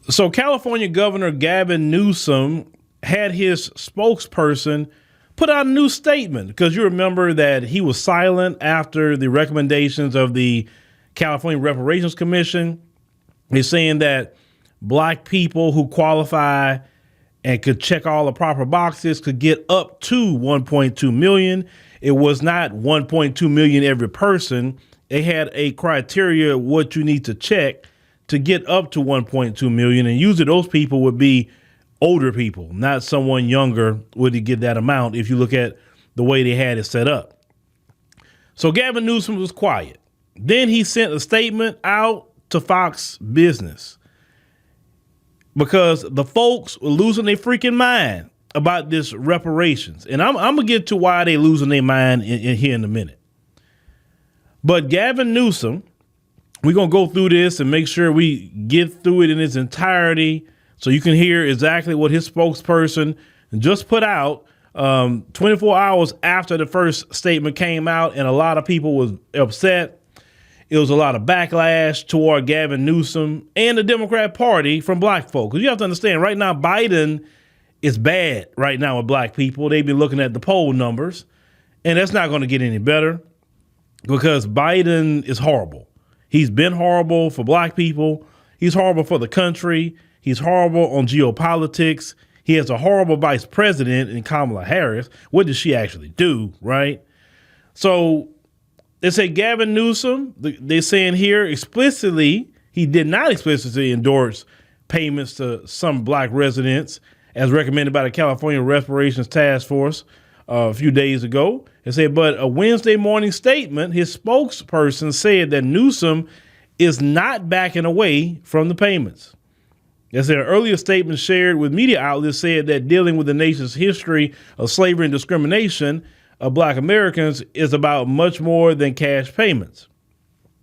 So California Governor Gavin Newsom had his spokesperson put out a new statement, because you remember that he was silent after the recommendations of the California Reparations Commission. He's saying that black people who qualify and could check all the proper boxes could get up to 1.2 million. It was not 1.2 million every person. They had a criteria what you need to check to get up to 1.2 million. And usually those people would be older people, not someone younger would get that amount if you look at the way they had it set up. So Gavin Newsom was quiet. Then he sent a statement out to Fox Business because the folks were losing their freaking mind about this reparations. And I'm going to get to why they losing their mind here in a minute. But Gavin Newsom, we're going to go through this and make sure we get through it in its entirety so you can hear exactly what his spokesperson just put out 24 hours after the first statement came out, and a lot of people was upset. It was a lot of backlash toward Gavin Newsom and the Democrat Party from black folk. Because you have to understand, right now, Biden is bad right now with black people. They've been looking at the poll numbers, and that's not going to get any better because Biden is horrible. He's been horrible for black people. He's horrible for the country. He's horrible on geopolitics. He has a horrible vice president in Kamala Harris. What does she actually do, right? So they say Gavin Newsom, they're saying here explicitly, he did not explicitly endorse payments to some black residents as recommended by the California Reparations Task Force a few days ago. They said, but a Wednesday morning statement, his spokesperson said that Newsom is not backing away from the payments. As an earlier statement shared with media outlets said that dealing with the nation's history of slavery and discrimination of black Americans is about much more than cash payments.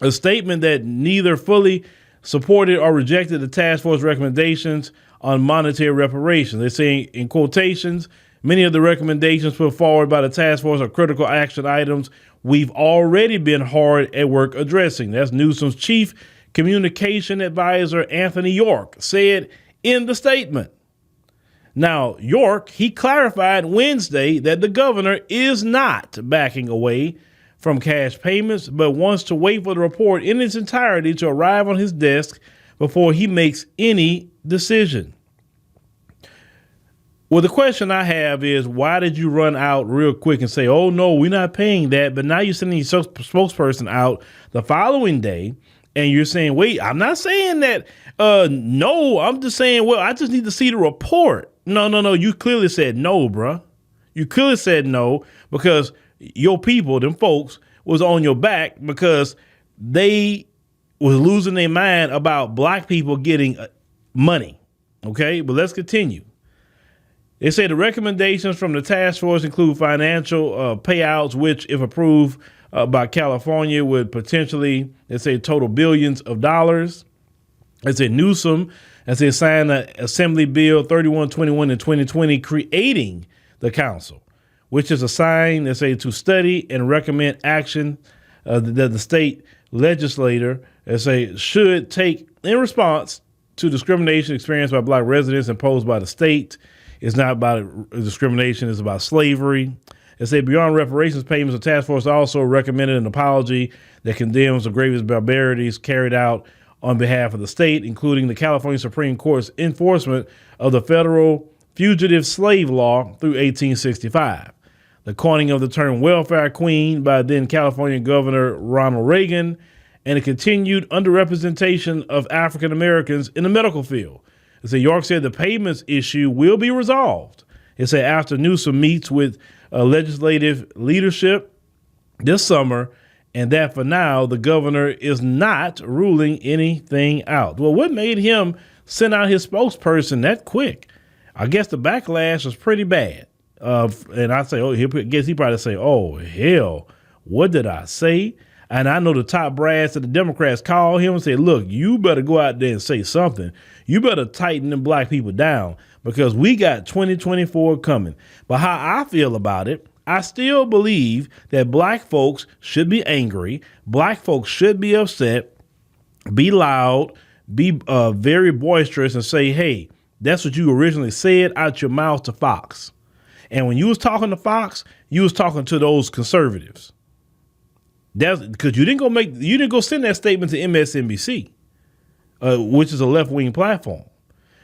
A statement that neither fully supported or rejected the task force recommendations on monetary reparations. They're saying in quotations, many of the recommendations put forward by the task force are critical action items we've already been hard at work addressing. That's Newsom's chief communication advisor, Anthony York, said in the statement. Now, York, he clarified Wednesday that the governor is not backing away from cash payments, but wants to wait for the report in its entirety to arrive on his desk before he makes any decision. Well, the question I have is, why did you run out real quick and say, oh, no, we're not paying that, but now you're sending your spokesperson out the following day, and you're saying, wait, I'm not saying that, no, I'm just saying, well, I just need to see the report. No, you clearly said no, bruh. You clearly said no because your people, them folks, was on your back because they was losing their mind about black people getting money. Okay, but let's continue. They say the recommendations from the task force include financial payouts, which, if approved by California, would potentially, they say, total billions of dollars. They say Newsom, as they signed the Assembly Bill 3121 in 2020, creating the council, which is assigned, they say, to study and recommend action that the state legislator, they say, should take in response to discrimination experienced by black residents imposed by the state. It's not about discrimination, it's about slavery. They say beyond reparations payments, the task force also recommended an apology that condemns the gravest barbarities carried out on behalf of the state, including the California Supreme Court's enforcement of the federal fugitive slave law through 1865. The coining of the term welfare queen by then California Governor Ronald Reagan, and a continued underrepresentation of African Americans in the medical field. They say York said the payments issue will be resolved. It said after Newsom meets with legislative leadership this summer, and that for now, the governor is not ruling anything out. Well, what made him send out his spokesperson that quick? I guess the backlash was pretty bad. And I say, he probably say, oh, hell, what did I say? And I know the top brass of the Democrats call him and say, look, you better go out there and say something. You better tighten them black people down because we got 2024 coming. But how I feel about it, I still believe that black folks should be angry. Black folks should be upset, be loud, be very boisterous and say, hey, that's what you originally said out your mouth to Fox. And when you was talking to Fox, you was talking to those conservatives. That's because you didn't go send that statement to MSNBC, which is a left-wing platform.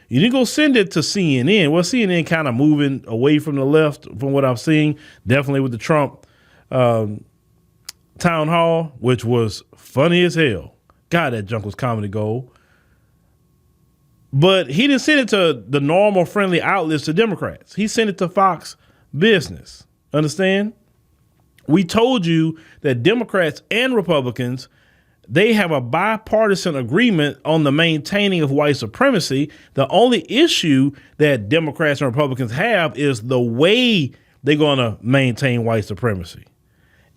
You didn't go send it to CNN. Well, CNN kind of moving away from the left from what I'm seeing, definitely with the Trump town hall, which was funny as hell. God, that junk was comedy gold. But he didn't send it to the normal friendly outlets to Democrats. He sent it to Fox Business. Understand? We told you that Democrats and Republicans, they have a bipartisan agreement on the maintaining of white supremacy. The only issue that Democrats and Republicans have is the way they're going to maintain white supremacy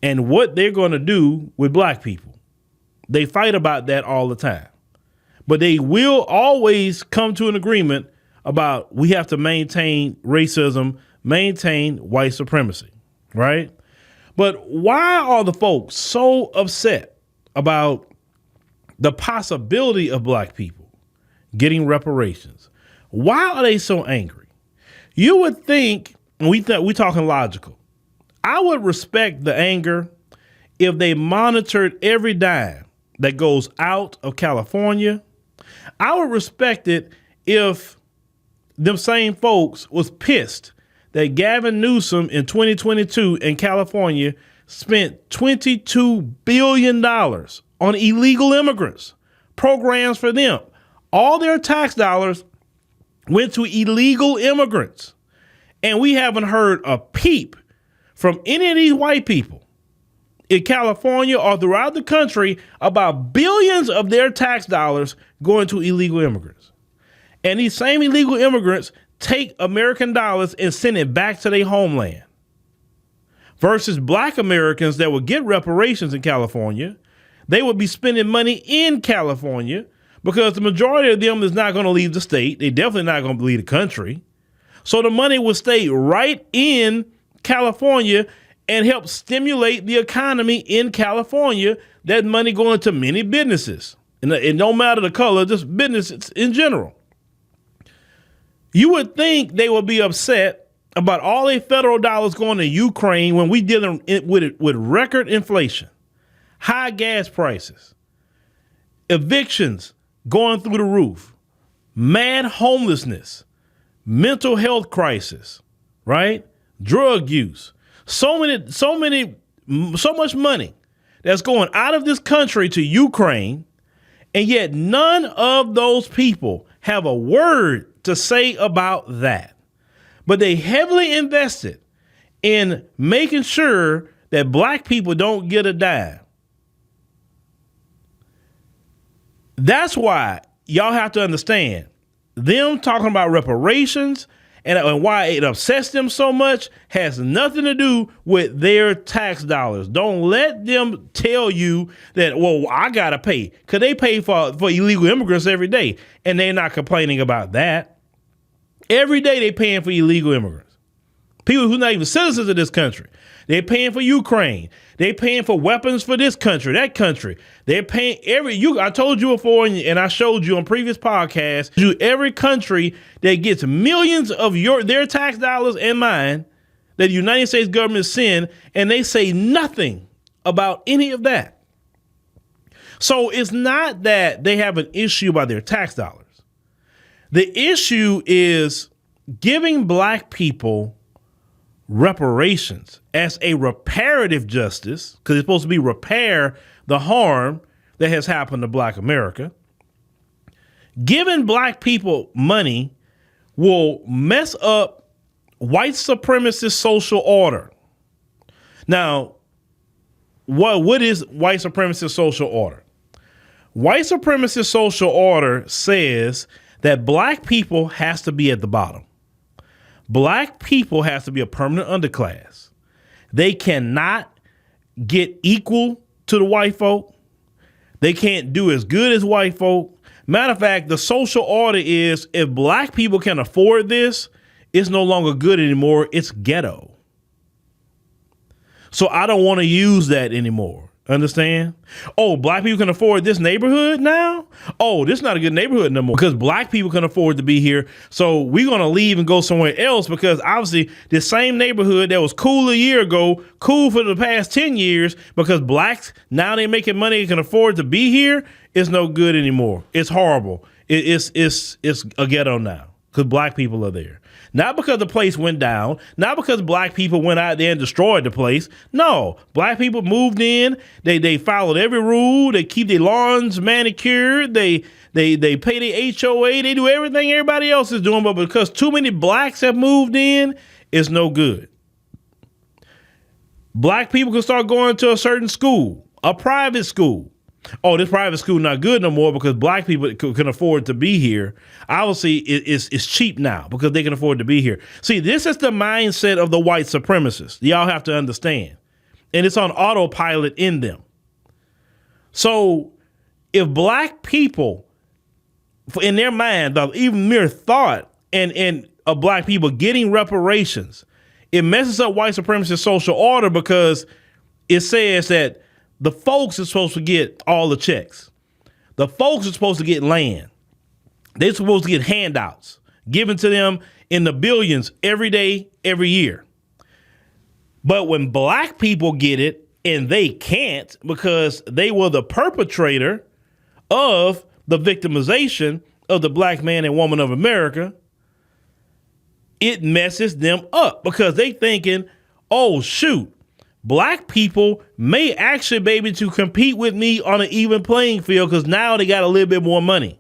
and what they're going to do with black people. They fight about that all the time, but they will always come to an agreement about we have to maintain racism, maintain white supremacy, right? But why are the folks so upset about the possibility of black people getting reparations? Why are they so angry? You would think, we talking logical, I would respect the anger if they monitored every dime that goes out of California. I would respect it if them same folks was pissed that Gavin Newsom in 2022 in California spent $22 billion on illegal immigrants, programs for them. All their tax dollars went to illegal immigrants. And we haven't heard a peep from any of these white people in California or throughout the country about billions of their tax dollars going to illegal immigrants. And these same illegal immigrants take American dollars and send it back to their homeland. Versus black Americans that would get reparations in California, they would be spending money in California because the majority of them is not going to leave the state. They definitely not going to leave the country. So the money would stay right in California and help stimulate the economy in California. That money going to many businesses. And it don't matter the color, just businesses in general. You would think they would be upset about all their federal dollars going to Ukraine when we dealing with record inflation, high gas prices, evictions going through the roof, mad homelessness, mental health crisis, right? Drug use, so much money that's going out of this country to Ukraine, and yet none of those people have a word to say about that. But they heavily invested in making sure that black people don't get a dime. That's why y'all have to understand them talking about reparations and why it upsets them so much has nothing to do with their tax dollars. Don't let them tell you that, well, I got to pay, because they pay for illegal immigrants every day, and they're not complaining about that. Every day they're paying for illegal immigrants, people who are not even citizens of this country. They're paying for Ukraine. They're paying for weapons for this country, that country. They're paying I told you before, and I showed you on previous podcasts, every country that gets millions of their tax dollars and mine that the United States government send, and they say nothing about any of that. So it's not that they have an issue about their tax dollars. The issue is giving black people reparations as a reparative justice, because it's supposed to be repair the harm that has happened to black America. Giving black people money will mess up white supremacist social order. Now, what is white supremacist social order? White supremacist social order says that black people has to be at the bottom. Black people has to be a permanent underclass. They cannot get equal to the white folk. They can't do as good as white folk. Matter of fact, the social order is if black people can afford this, it's no longer good anymore. It's ghetto. So I don't want to use that anymore. Understand? Oh, black people can afford this neighborhood now? Oh, this is not a good neighborhood no more because black people can afford to be here. So we're going to leave and go somewhere else because obviously the same neighborhood that was cool a year ago, cool for the past 10 years, because blacks, now they're making money and can afford to be here, is no good anymore. It's horrible. It's a ghetto now because black people are there. Not because the place went down, not because black people went out there and destroyed the place. No, black people moved in. They followed every rule. They keep their lawns manicured. They pay their HOA. They do everything everybody else is doing. But because too many blacks have moved in, it's no good. Black people can start going to a certain school, a private school. Oh, this private school not good no more because black people can afford to be here. Obviously, it's cheap now because they can afford to be here. See, this is the mindset of the white supremacists. Y'all have to understand. And it's on autopilot in them. So if black people, in their mind, even mere thought and of black people getting reparations, it messes up white supremacist social order because it says that the folks are supposed to get all the checks. The folks are supposed to get land. They're supposed to get handouts given to them in the billions every day, every year. But when black people get it and they can't because they were the perpetrator of the victimization of the black man and woman of America, it messes them up because they thinking, oh, shoot, black people may actually be able to compete with me on an even playing field because now they got a little bit more money.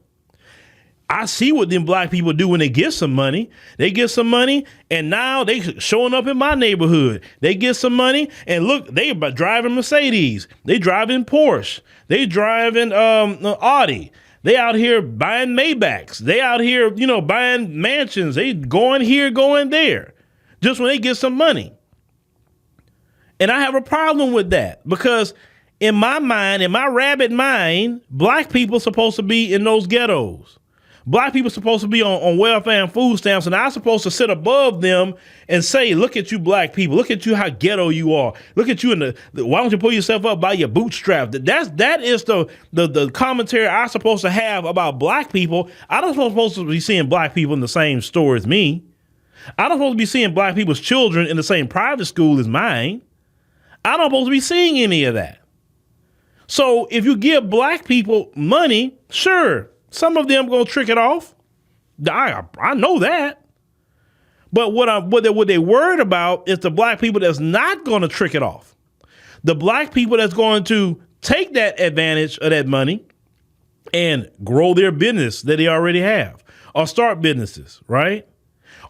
I see what them black people do when they get some money. They get some money and now they showing up in my neighborhood. They get some money and look, they driving Mercedes. They driving Porsche. They driving Audi. They out here buying Maybachs. They out here, buying mansions. They going here, going there just when they get some money. And I have a problem with that because in my mind, in my rabbit mind, black people are supposed to be in those ghettos. Black people are supposed to be on welfare and food stamps, and I'm supposed to sit above them and say, look at you black people. Look at you how ghetto you are. Look at you why don't you pull yourself up by your bootstrap? That is the commentary I'm supposed to have about black people. I don't supposed to be seeing black people in the same store as me. I don't supposed to be seeing black people's children in the same private school as mine. I don't supposed to be seeing any of that. So if you give black people money, sure, some of them gonna trick it off. I know that. But what they worried about is the black people that's not gonna trick it off. The black people that's going to take that advantage of that money and grow their business that they already have or start businesses, right?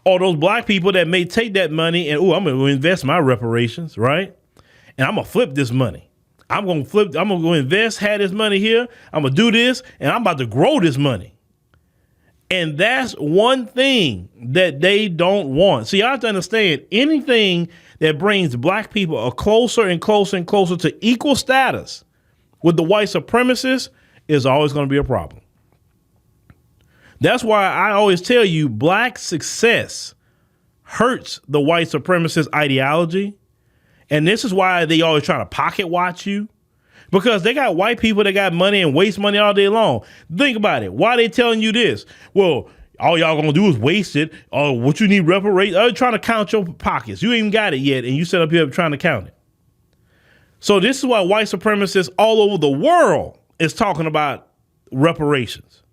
Or those black people that may take that money and, I'm gonna invest my reparations, right? And I'm going to flip this money. I'm going to go invest, have this money here. I'm going to do this, and I'm about to grow this money. And that's one thing that they don't want. See, you have to understand, anything that brings black people a closer and closer and closer to equal status with the white supremacists is always going to be a problem. That's why I always tell you black success hurts the white supremacist ideology. And this is why they always try to pocket watch you, because they got white people that got money and waste money all day long. Think about it. Why are they telling you this? Well, all y'all gonna do is waste it. Oh, what you need reparations? They're trying to count your pockets. You ain't even got it yet, and you sit up here trying to count it. So this is why white supremacists all over the world is talking about reparations,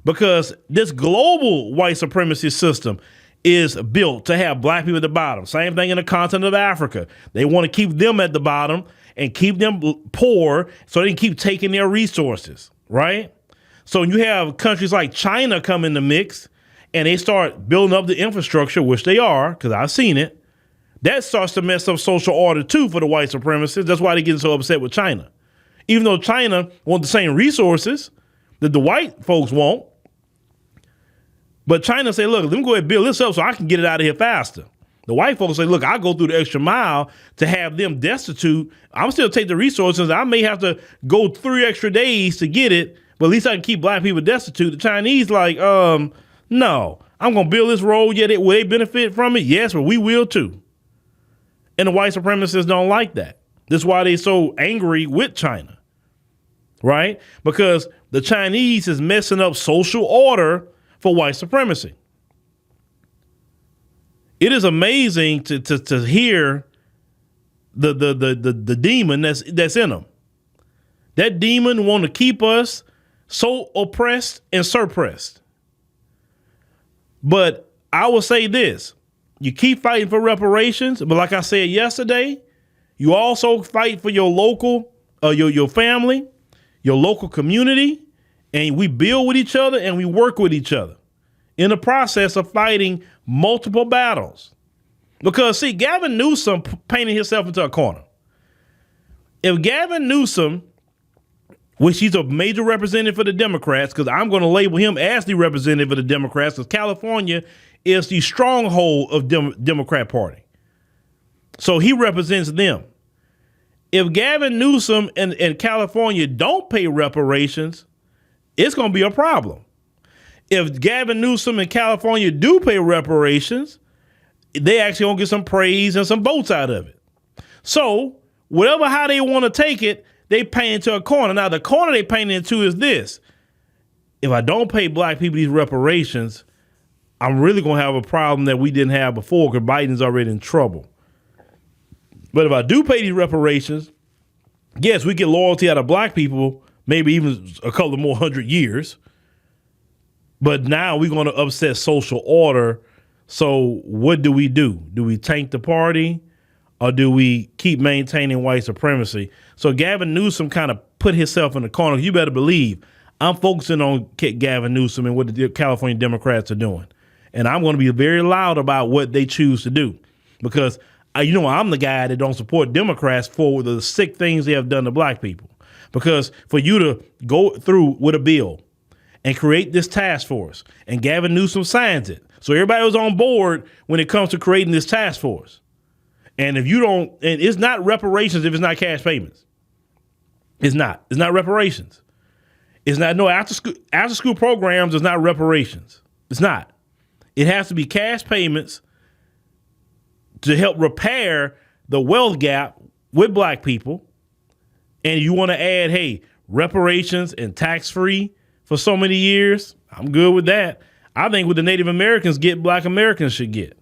because this global white supremacy system is built to have black people at the bottom. Same thing in the continent of Africa. They want to keep them at the bottom and keep them poor so they can keep taking their resources, right? So when you have countries like China come in the mix and they start building up the infrastructure, which they are, because I've seen it, that starts to mess up social order too for the white supremacists. That's why they're getting so upset with China. Even though China wants the same resources that the white folks want, but China say, look, let me go ahead and build this up so I can get it out of here faster. The white folks say, look, I'll go through the extra mile to have them destitute. I'm still take the resources. I may have to go 3 extra days to get it, but at least I can keep black people destitute. The Chinese like, no, I'm going to build this road. Yeah, will they benefit from it? Yes, but we will too. And the white supremacists don't like that. This is why they're so angry with China, right? Because the Chinese is messing up social order for white supremacy. It is amazing to hear the demon that's in them. That demon want to keep us so oppressed and suppressed. But I will say this: you keep fighting for reparations, but like I said yesterday, you also fight for your local, your family, your local community, and we build with each other and we work with each other in the process of fighting multiple battles. Because, see, Gavin Newsom painted himself into a corner. If Gavin Newsom, which he's a major representative for the Democrats, because I'm going to label him as the representative of the Democrats, because California is the stronghold of Democrat Party. So he represents them. If Gavin Newsom and California don't pay reparations, it's going to be a problem. If Gavin Newsom and California do pay reparations, they actually going to get some praise and some votes out of it. So whatever how they want to take it, they paint into a corner. Now, the corner they paint into is this: if I don't pay black people these reparations, I'm really going to have a problem that we didn't have before, because Biden's already in trouble. But if I do pay these reparations, yes, we get loyalty out of black people, maybe even a couple more 100 years. But now we're going to upset social order. So what do? Do we tank the party, or do we keep maintaining white supremacy? So Gavin Newsom kind of put himself in the corner. You better believe I'm focusing on Gavin Newsom and what the California Democrats are doing. And I'm going to be very loud about what they choose to do, because I'm the guy that don't support Democrats for the sick things they have done to black people. Because for you to go through with a bill and create this task force, and Gavin Newsom signs it, so everybody was on board when it comes to creating this task force. And if you don't, and it's not reparations if it's not cash payments. It's not. It's not reparations. It's not, no, after school programs is not reparations. It's not. It has to be cash payments to help repair the wealth gap with black people. And you want to add, hey, reparations and tax-free for so many years, I'm good with that. I think what the Native Americans get, black Americans should get.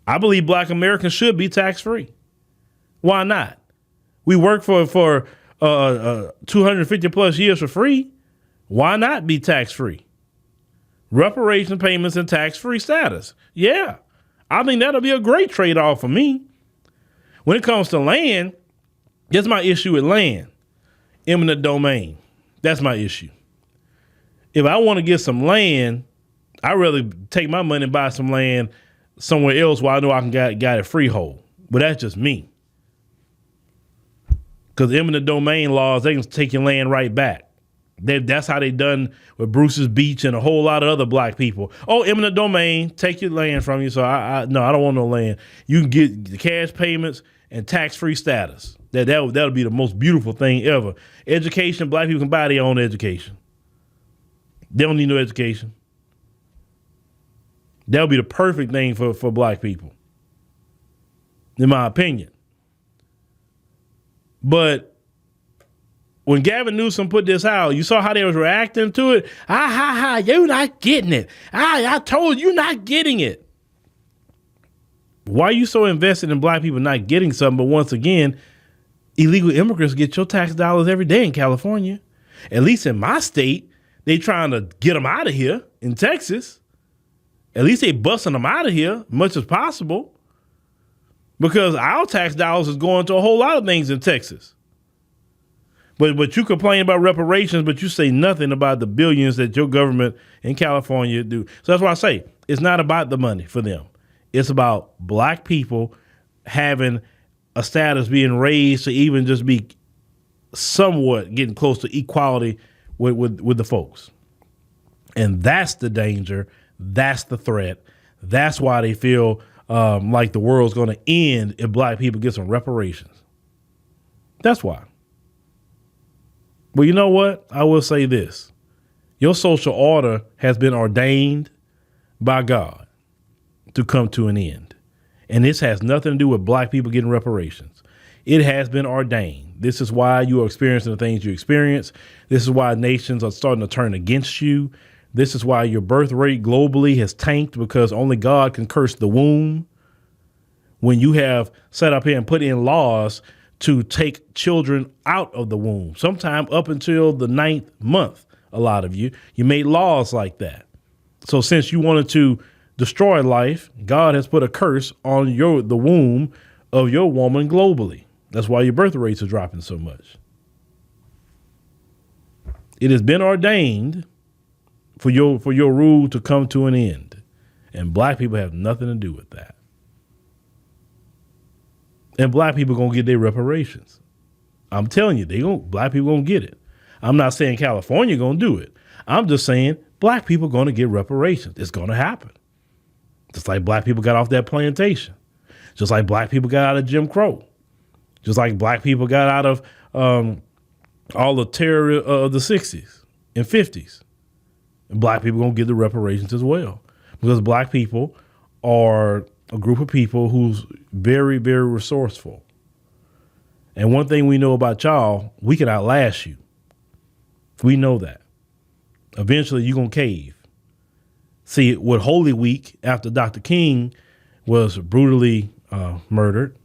I believe black Americans should be tax-free. Why not? We work for 250 plus years for free. Why not be tax-free? Reparation payments and tax-free status. Yeah, I think that'll be a great trade-off for me. When it comes to land, that's my issue with land. Eminent domain. That's my issue. If I want to get some land, I'd rather take my money and buy some land somewhere else where I know I can get a freehold. But that's just me. Because eminent domain laws, they can take your land right back. That's how they done with Bruce's Beach and a whole lot of other black people. Oh, eminent domain, take your land from you. So I don't want no land. You can get the cash payments and tax-free status. That'll be the most beautiful thing ever. Education, black people can buy their own education. They don't need no education. That'll be the perfect thing for black people, in my opinion. But when Gavin Newsom put this out, you saw how they was reacting to it. You're not getting it. I told you, you're not getting it. Why are you so invested in black people not getting something? But once again, illegal immigrants get your tax dollars every day in California. At least in my state, they trying to get them out of here. In Texas, at least they busting them out of here much as possible, because our tax dollars is going to a whole lot of things in Texas. But you complain about reparations, but you say nothing about the billions that your government in California do. So that's why I say it's not about the money for them. It's about black people having a status, being raised to even just be somewhat getting close to equality with the folks. And that's the danger. That's the threat. That's why they feel like the world's going to end if black people get some reparations. That's why. But you know what? I will say this. Your social order has been ordained by God to come to an end. And this has nothing to do with black people getting reparations. It has been ordained. This is why you are experiencing the things you experience. This is why nations are starting to turn against you. This is why your birth rate globally has tanked, because only God can curse the womb. When you have set up here and put in laws to take children out of the womb, sometime up until the 9th month, a lot of you made laws like that. So since you wanted to destroy life, God has put a curse on the womb of your woman globally. That's why your birth rates are dropping so much. It has been ordained for your rule to come to an end, and black people have nothing to do with that. And black people gonna get their reparations. I'm telling you, black people gonna get it. I'm not saying California gonna do it. I'm just saying black people gonna get reparations. It's gonna happen. Just like black people got off that plantation. Just like black people got out of Jim Crow. Just like black people got out of all the terror of the 60s and 50s. And black people gonna get the reparations as well. Because black people are a group of people who's very, very resourceful. And one thing we know about y'all, we can outlast you. We know that. Eventually you're going to cave. See, with Holy Week, after Dr. King was brutally murdered,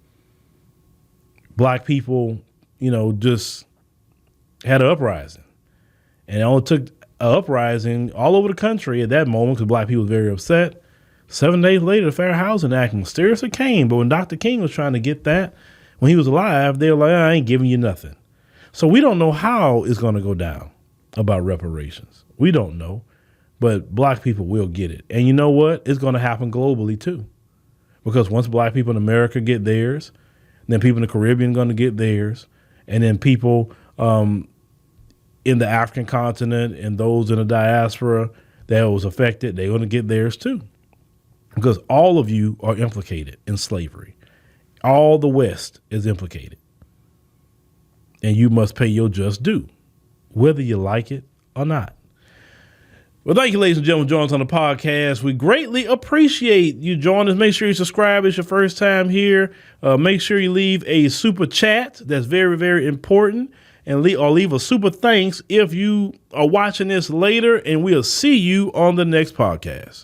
black people, just had an uprising. And it only took an uprising all over the country at that moment because black people were very upset. 7 days later, the Fair Housing Act mysteriously came. But when Dr. King was trying to get that, when he was alive, they were like, I ain't giving you nothing. So we don't know how it's going to go down about reparations. We don't know. But black people will get it. And you know what? It's going to happen globally, too. Because once black people in America get theirs, then people in the Caribbean are going to get theirs. And then people in the African continent and those in the diaspora that was affected, they're going to get theirs, too. Because all of you are implicated in slavery. All the West is implicated. And you must pay your just due, whether you like it or not. Well, thank you, ladies and gentlemen, joining us on the podcast. We greatly appreciate you joining us. Make sure you subscribe. It's your first time here. Make sure you leave a super chat. That's very, very important. And leave a super thanks if you are watching this later. And we'll see you on the next podcast.